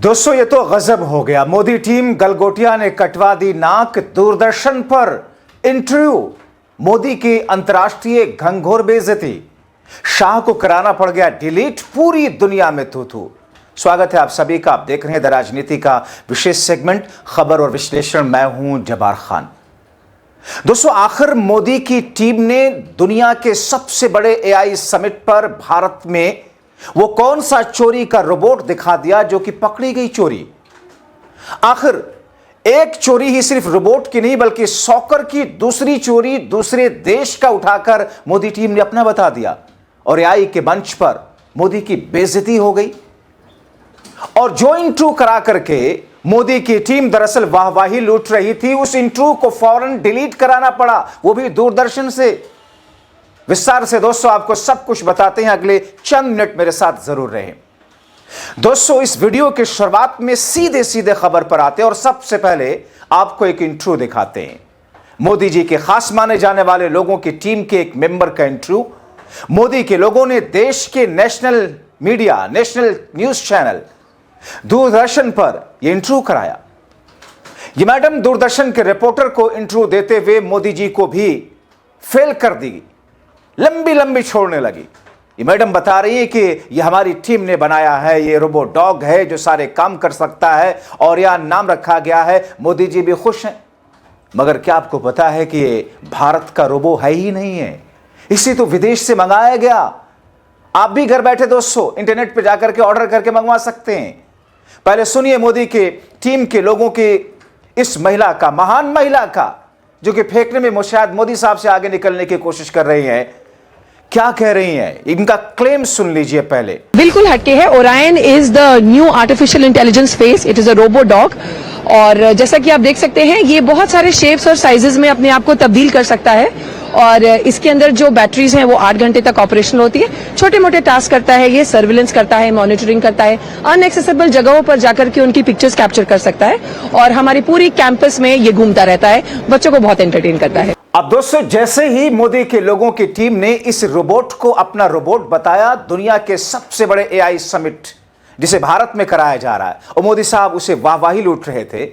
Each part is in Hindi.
दोस्तों ये तो गजब हो गया। मोदी टीम गलगोटिया ने कटवा दी नाक। दूरदर्शन पर इंटरव्यू, मोदी की अंतर्राष्ट्रीय घंघोर बेइज्जती, शाह को कराना पड़ गया डिलीट, पूरी दुनिया में थू थू। स्वागत है आप सभी का। आप देख रहे हैं द राजनीति का विशेष सेगमेंट खबर और विश्लेषण। मैं हूं जब्बार खान। दोस्तों आखिर मोदी की टीम ने दुनिया के सबसे बड़े एआई समिट पर भारत में वो कौन सा चोरी का रोबोट दिखा दिया जो कि पकड़ी गई चोरी। आखिर एक चोरी ही सिर्फ रोबोट की नहीं बल्कि सॉकर की दूसरी चोरी दूसरे देश का उठाकर मोदी टीम ने अपना बता दिया और एआई के मंच पर मोदी की बेइज्जती हो गई। और जो इंटरव्यू करा करके मोदी की टीम दरअसल वाहवाही लूट रही थी, उस इंटरव्यू को फौरन डिलीट कराना पड़ा, वो भी दूरदर्शन से। विस्तार से दोस्तों आपको सब कुछ बताते हैं, अगले चंद मिनट मेरे साथ जरूर रहें। दोस्तों इस वीडियो की शुरुआत में सीधे सीधे खबर पर आते हैं और सबसे पहले आपको एक इंटरव्यू दिखाते हैं। मोदी जी के खास माने जाने वाले लोगों की टीम के एक मेंबर का इंटरव्यू मोदी के लोगों ने देश के national media, national news channel Doordarshan पर यह इंटरव्यू कराया। यह मैडम दूरदर्शन के रिपोर्टर को इंटरव्यू देते हुए मोदी जी को भी फेल कर दी, लंबी लंबी छोड़ने लगी। ये मैडम बता रही है कि ये हमारी टीम ने बनाया है, ये रोबोट डॉग है जो सारे काम कर सकता है और यह नाम रखा गया है। मोदी जी भी खुश हैं, मगर क्या आपको पता है कि ये भारत का रोबो है ही नहीं है, इसे तो विदेश से मंगाया गया। आप भी घर बैठे दोस्तों इंटरनेट पे जाकर के ऑर्डर करके मंगवा सकते हैं। पहले सुनिए मोदी के टीम के लोगों की, इस महिला का, महान महिला का, जो कि फेंकने में शायद मोदी साहब से आगे निकलने की कोशिश कर रही हैं, क्या कह रही हैं, इनका क्लेम सुन लीजिए पहले। बिल्कुल हटके है। Orion is the new artificial intelligence face, it is a robo dog. और जैसा कि आप देख सकते हैं ये बहुत सारे शेप्स और साइजेस में अपने आप को तब्दील कर सकता है और इसके अंदर जो बैटरीज हैं वो 8 घंटे तक ऑपरेशनल होती है। छोटे मोटे टास्क करता है, ये सर्विलेंस करता है, मॉनिटरिंग करता है, अनएक्सेसिबल जगहों पर जाकर के उनकी पिक्चर्स कैप्चर कर सकता है और हमारी पूरी कैंपस में ये घूमता रहता है, बच्चों को बहुत एंटरटेन करता है। अब दोस्तों जैसे ही मोदी के लोगों की टीम ने इस रोबोट को अपना रोबोट बताया, दुनिया के सबसे बड़े एआई समिट जिसे भारत में कराया जा रहा है और मोदी साहब उसे वाहवाही लूट रहे थे,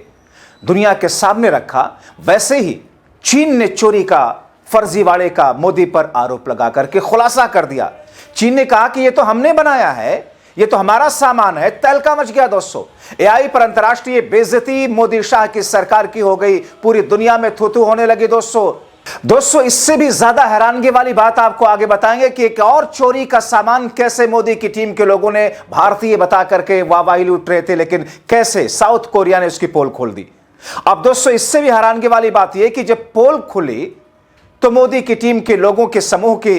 दुनिया के सामने रखा, वैसे ही चीन ने चोरी का, फर्जीवाड़े का मोदी पर आरोप लगा करके खुलासा कर दिया। चीन ने कहा कि ये तो हमने बनाया है, ये तो हमारा सामान है। तहलका मच गया दोस्तों। एआई पर अंतर्राष्ट्रीय बेइज्जती मोदी शाह की सरकार की हो गई, पूरी दुनिया में थू थू होने लगी दोस्तों इससे भी ज्यादा हैरानगी वाली बात आपको आगे बताएंगे कि एक और चोरी का सामान कैसे मोदी की टीम के लोगों ने भारतीय बता करके वाहवाही लूट रहे थे, लेकिन कैसे साउथ कोरिया ने उसकी पोल खोल दी। अब दोस्तों इससे भी हैरानगी वाली बात यह कि जब पोल खुली तो मोदी की टीम के लोगों के समूह की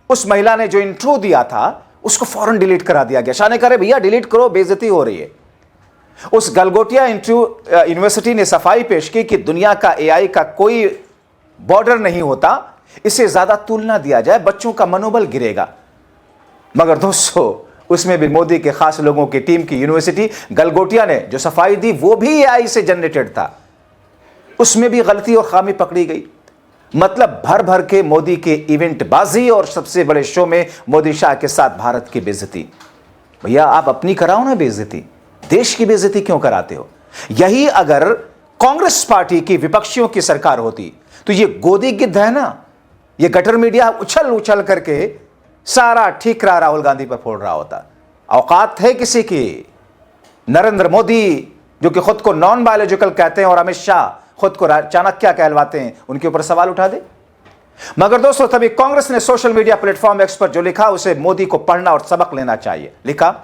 उस महिला ने जो इंटरव्यू दिया था उसको फौरन डिलीट करा दिया गया। शाह ने कहा भैया डिलीट करो, बेइज्जती हो रही है। उस गलगोटिया इंटरव्यू यूनिवर्सिटी ने सफाई पेश की कि दुनिया का एआई का कोई बॉर्डर नहीं होता, इसे ज्यादा तुलना दिया जाए बच्चों का मनोबल गिरेगा। मगर दोस्तों उसमें भी मोदी के खास लोगों की टीम की यूनिवर्सिटी गलगोटिया ने जो सफाई दी वो भी एआई से जनरेटेड था, उसमें भी गलती और खामी पकड़ी गई। मतलब भर भर के मोदी के इवेंट बाजी और सबसे बड़े शो में मोदी शाह के साथ भारत की बेइज्जती। भैया आप अपनी कराओ ना बेइज्जती, देश की बेइज्जती क्यों कराते हो? यही अगर कांग्रेस पार्टी की विपक्षियों की सरकार होती तो ये गोदी गिद्ध है ना, ये गटर मीडिया उछल उछल करके सारा ठीकरा राहुल गांधी पर फोड़ रहा होता। औकात है किसी की? नरेंद्र मोदी जो कि खुद को नॉन बायोलॉजिकल कहते हैं और अमित शाह खुद को चाणक्य कहलवाते हैं, उनके ऊपर सवाल उठा दे। मगर दोस्तों तभी कांग्रेस ने सोशल मीडिया प्लेटफॉर्म एक्स पर जो लिखा उसे मोदी को पढ़ना और सबक लेना चाहिए। लिखा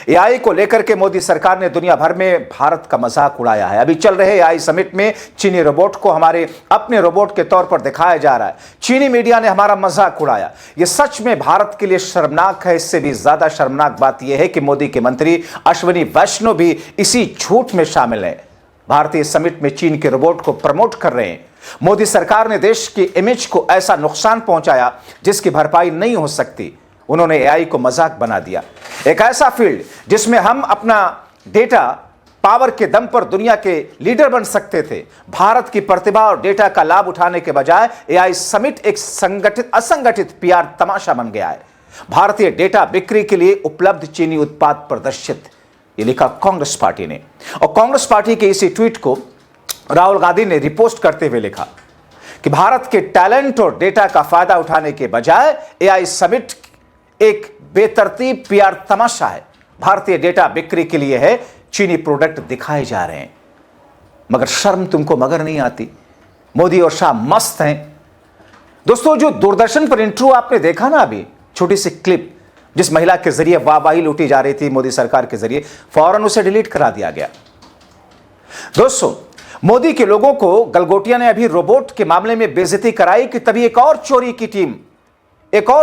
एआई को लेकर के मोदी सरकार ने दुनिया भर में भारत का मजाक उड़ाया है। अभी चल रहे एआई समिट में चीनी रोबोट को हमारे अपने रोबोट के तौर पर दिखाया जा रहा है। चीनी मीडिया ने हमारा मजाक उड़ाया। यह सच में भारत के लिए शर्मनाक है। इससे भी ज्यादा शर्मनाक बात यह है कि मोदी के मंत्री अश्विनी वैष्णव भी इसी झूठ में शामिल है, भारतीय समिट में चीन के रोबोट को प्रमोट कर रहे हैं। मोदी सरकार ने देश की इमेज को ऐसा नुकसान पहुंचाया जिसकी भरपाई नहीं हो सकती। उन्होंने एआई को मजाक बना दिया। एक ऐसा फील्ड जिसमें हम अपना डेटा पावर के दम पर दुनिया के लीडर बन सकते थे, भारत की प्रतिभा और डेटा का लाभ उठाने के बजाय एआई समिट एक असंगठित पीआर तमाशा बन गया है। भारतीय डेटा बिक्री के लिए उपलब्ध चीनी उत्पाद प्रदर्शित ये लिखा कांग्रेस पार्टी ने। और कांग्रेस पार्टी के इसी ट्वीट को राहुल गांधी ने रिपोस्ट करते हुए लिखा कि भारत के टैलेंट और डेटा का फायदा उठाने के बजाय एआई समिट एक बेतरतीब पीआर तमाशा है। भारतीय डेटा बिक्री के लिए है, चीनी प्रोडक्ट दिखाए जा रहे हैं। मगर शर्म तुमको मगर नहीं आती। मोदी और शाह मस्त हैं। दोस्तों, जो दूरदर्शन पर इंटरव्यू आपने देखा ना, अभी छोटी सी क्लिप जिस महिला के जरिए वाहवाही लूटी जा रही थी मोदी सरकार के जरिए, फौरन उसे डिलीट करा दिया गया। दोस्तों, मोदी के लोगों को गलगोटिया ने अभी रोबोट के मामले में बेइज्जती कराई कि तभी एक और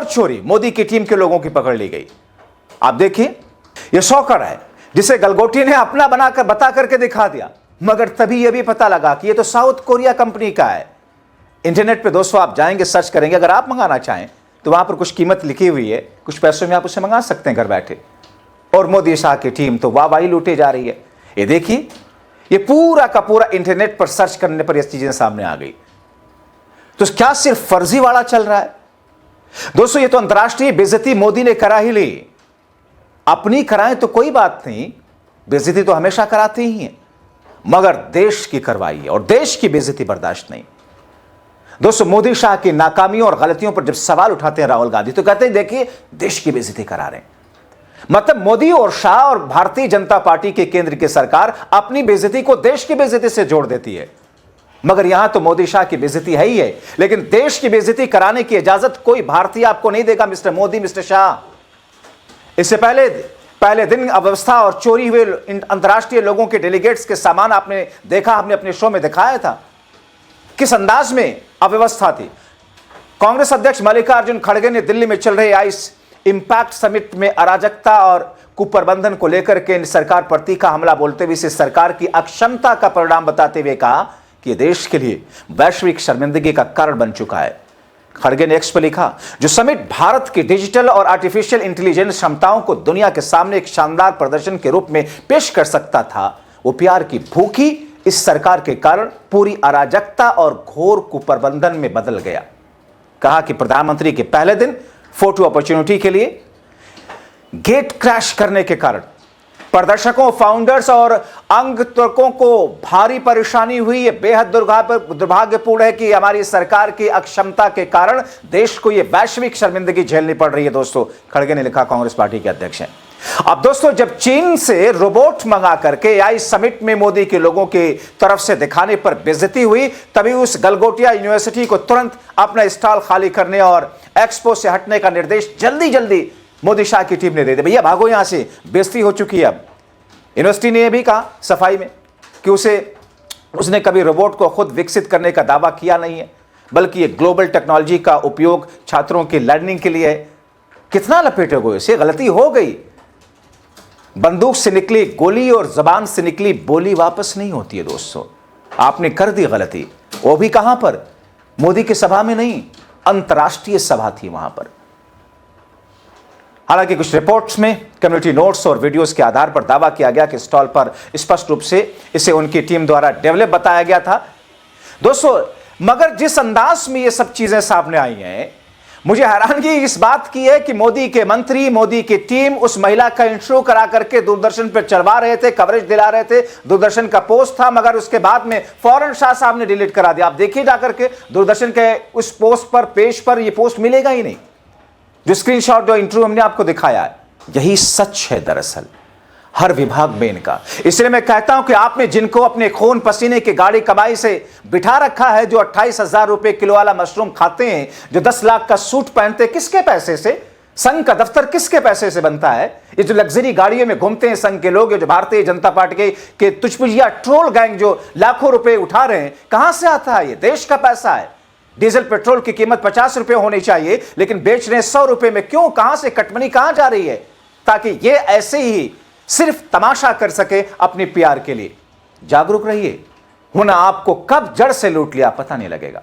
चोरी मोदी की टीम के लोगों की पकड़ ली गई। आप देखिए, यह शौकर है जिसे गलगोटिया ने अपना बनाकर बता करके दिखा दिया, मगर तभी यह भी पता लगा कि यह तो साउथ कोरिया कंपनी का है। इंटरनेट पे दोस्तों आप जाएंगे, सर्च करेंगे, अगर आप मंगाना चाहें तो वहां पर कुछ कीमत लिखी हुई है, कुछ पैसों में आप उसे मंगा सकते हैं घर बैठे। और मोदी शाह की टीम तो वाहवाही लूटे जा रही है। ये देखिए, ये पूरा का पूरा इंटरनेट पर सर्च करने पर ये चीजें सामने आ गई। तो क्या सिर्फ फर्जीवाड़ा चल रहा है? दोस्तों, ये तो अंतर्राष्ट्रीय बेइज्जती मोदी ने करा ही ली। अपनी कराएं तो कोई बात नहीं, बेइज्जती तो हमेशा कराते ही हैं, मगर देश की करवाई है और देश की बेइज्जती बर्दाश्त नहीं। दोस्तों, मोदी शाह की नाकामियों और गलतियों पर जब सवाल उठाते हैं राहुल गांधी, तो कहते हैं देखिए देश की बेइज्जती करा रहे हैं। मतलब मोदी और शाह और भारतीय जनता पार्टी के केंद्र की सरकार अपनी बेइज्जती को देश की बेइज्जती से जोड़ देती है। मगर यहां तो मोदी शाह की बेइज्जती है ही है, लेकिन देश की बेइज्जती कराने की इजाजत कोई भारतीय आपको नहीं देगा मिस्टर मोदी, मिस्टर शाह। इससे पहले दिन अव्यवस्था और चोरी हुए अंतर्राष्ट्रीय लोगों के डेलीगेट्स के सामान आपने देखा, हमने अपने शो में दिखाया था किस अंदाज में अव्यवस्था थी। कांग्रेस अध्यक्ष मल्लिकार्जुन खड़गे ने दिल्ली में चल रहे आइस इंपैक्ट समिट में अराजकता और कुप्रबंधन को लेकर के सरकार पर तीखा हमला बोलते हुए इसे सरकार की अक्षमता का परिणाम बताते हुए कहा कि देश के लिए वैश्विक शर्मिंदगी का कारण बन चुका है। खड़गे ने एक्स पर लिखा, जो समिट भारत की डिजिटल और आर्टिफिशियल इंटेलिजेंस क्षमताओं को दुनिया के सामने एक शानदार प्रदर्शन के रूप में पेश कर सकता था, वो प्यार की भूखी इस सरकार के कारण पूरी अराजकता और घोर कुप्रबंधन में बदल गया। कहा कि प्रधानमंत्री के पहले दिन फोटो अपॉर्चुनिटी के लिए गेट क्रैश करने के कारण प्रदर्शकों, फाउंडर्स और अंगतुर्कों को भारी परेशानी हुई। ये बेहद दुर्भाग्यपूर्ण है कि हमारी सरकार की अक्षमता के कारण देश को यह वैश्विक शर्मिंदगी झेलनी पड़ रही है। दोस्तों, खड़गे ने लिखा, कांग्रेस पार्टी के अध्यक्ष हैं। अब दोस्तों, जब चीन से रोबोट मंगा करके एआई समिट में मोदी के लोगों की तरफ से दिखाने पर बेइज्जती हुई, तभी उस गलगोटिया यूनिवर्सिटी को तुरंत अपना स्टॉल खाली करने और एक्सपो से हटने का निर्देश जल्दी मोदी शाह की टीम ने दे दिया। भैया भागो यहां से, बेइज्जती हो चुकी है। अब यूनिवर्सिटी ने यह भी कहा सफाई में कि उसने कभी रोबोट को खुद विकसित करने का दावा किया नहीं है, बल्कि ये ग्लोबल टेक्नोलॉजी का उपयोग छात्रों की लर्निंग के लिए है। कितना लपेटोगे इसे? गलती हो गई, बंदूक से निकली गोली और जबान से निकली बोली वापस नहीं होती है। दोस्तों, आपने कर दी गलती, वो भी कहां पर? मोदी की सभा में नहीं, अंतर्राष्ट्रीय सभा थी वहां पर। हालांकि कुछ रिपोर्ट्स में कम्युनिटी नोट्स और वीडियोस के आधार पर दावा किया गया कि स्टॉल पर स्पष्ट रूप से इसे उनकी टीम द्वारा डेवलप बताया गया था। दोस्तों, मगर जिस अंदाज में ये सब चीजें सामने आई हैं, मुझे हैरानगी इस बात की है कि मोदी के मंत्री, मोदी की टीम उस महिला का इंटरव्यू करा करके दूरदर्शन पर चलवा रहे थे, कवरेज दिला रहे थे। दूरदर्शन का पोस्ट था, मगर उसके बाद में फौरन शाह साहब ने डिलीट करा दिया। आप देखिए जाकर के दूरदर्शन के उस पोस्ट पर, पेज पर यह पोस्ट मिलेगा ही नहीं। जो स्क्रीनशॉट, जो इंटरव्यू हमने आपको दिखाया है, यही सच है दरअसल हर विभाग में इनका। इसलिए मैं कहता हूं कि आपने जिनको अपने खून पसीने की गाड़ी कमाई से बिठा रखा है, जो 28,000 रुपए किलो वाला मशरूम खाते हैं, जो 10 लाख का सूट पहनते हैं, किसके पैसे से? संघ का दफ्तर किसके पैसे से बनता है? ये जो लग्जरी गाड़ियों में घूमते हैं संघ के लोग, जो भारतीय जनता पार्टी के तुझपुजिया ट्रोल गैंग जो लाखों रुपए उठा रहे हैं, कहां से आता है? ये देश का पैसा है। डीजल पेट्रोल की कीमत 50 रुपए होनी चाहिए, लेकिन बेच रहे हैं 100 रुपए में। क्यों? कहां से कटमनी कहां जा रही है? ताकि ये ऐसे ही सिर्फ तमाशा कर सके अपनी पीआर के लिए। जागरूक रहिए, वरना आपको कब जड़ से लूट लिया पता नहीं लगेगा।